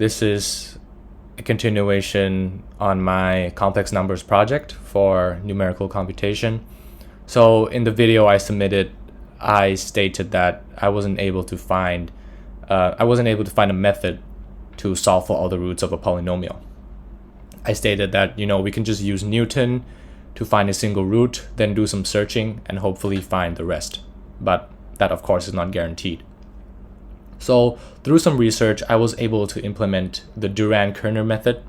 This is a continuation on my complex numbers project for numerical computation. So in the video I submitted, I stated that I wasn't able to find a method to solve for all the roots of a polynomial. I stated that we can just use Newton to find a single root, then do some searching and hopefully find the rest. But that of course is not guaranteed. So through some research, I was able to implement the Durand-Kerner method,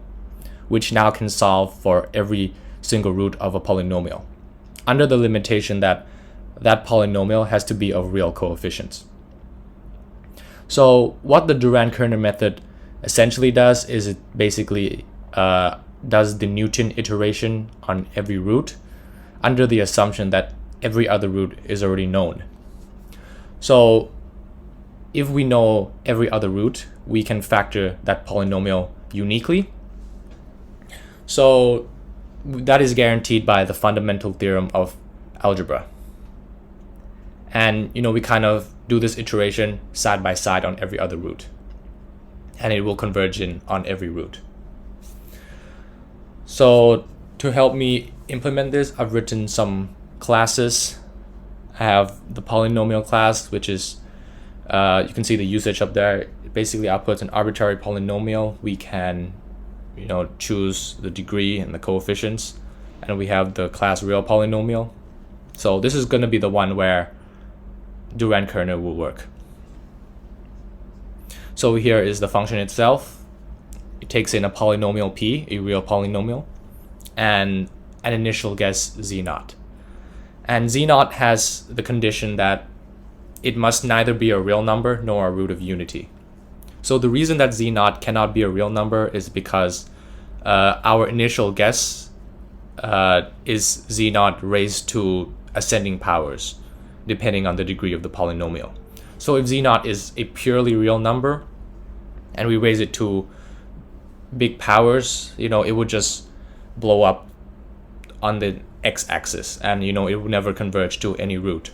which now can solve for every single root of a polynomial, under the limitation that that polynomial has to be of real coefficients. So what the Durand-Kerner method essentially does is it basically does the Newton iteration on every root under the assumption that every other root is already known. So if we know every other root, we can factor that polynomial uniquely. So that is guaranteed by the fundamental theorem of algebra. And we kind of do this iteration side by side on every other root, and it will converge on every root. So to help me implement this, I've written some classes. I have the polynomial class, which is you can see the usage up there. It basically outputs an arbitrary polynomial. We can choose the degree and the coefficients, and we have the class real polynomial. So this is going to be the one where Durand-Kerner will work. So here is the function itself. It takes in a polynomial p, a real polynomial, and an initial guess z0. And z0 has the condition that it must neither be a real number nor a root of unity. So the reason that z0 cannot be a real number is because our initial guess is z0 raised to ascending powers, depending on the degree of the polynomial. So if z0 is a purely real number and we raise it to big powers, it would just blow up on the x-axis, and it would never converge to any root.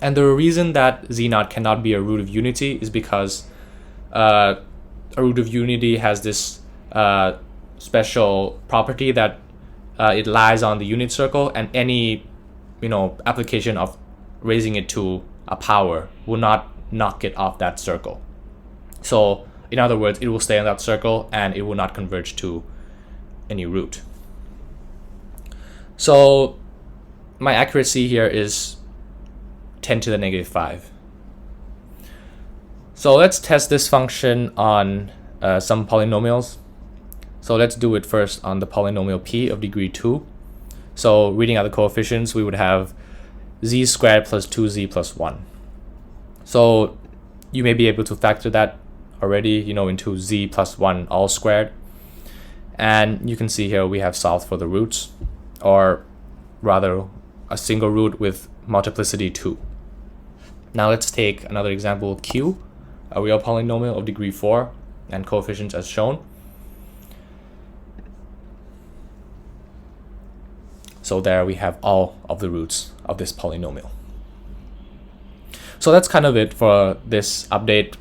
And the reason that z0 cannot be a root of unity is because a root of unity has this special property that it lies on the unit circle, and any application of raising it to a power will not knock it off that circle. So in other words, it will stay on that circle and it will not converge to any root. So my accuracy here is 10 to the negative 5. So let's test this function on some polynomials. So let's do it first on the polynomial p of degree 2. So reading out the coefficients, we would have z squared plus 2z plus 1. So you may be able to factor that already, into z plus 1 all squared. And you can see here we have solved for the roots, or rather a single root with multiplicity 2. Now let's take another example, q, a real polynomial of degree 4 and coefficients as shown. So there we have all of the roots of this polynomial. So that's kind of it for this update.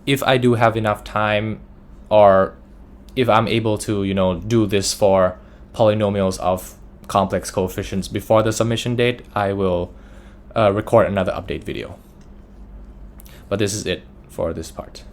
If I do have enough time, or if I'm able to do this for polynomials of complex coefficients before the submission date, I will record another update video. But this is it for this part.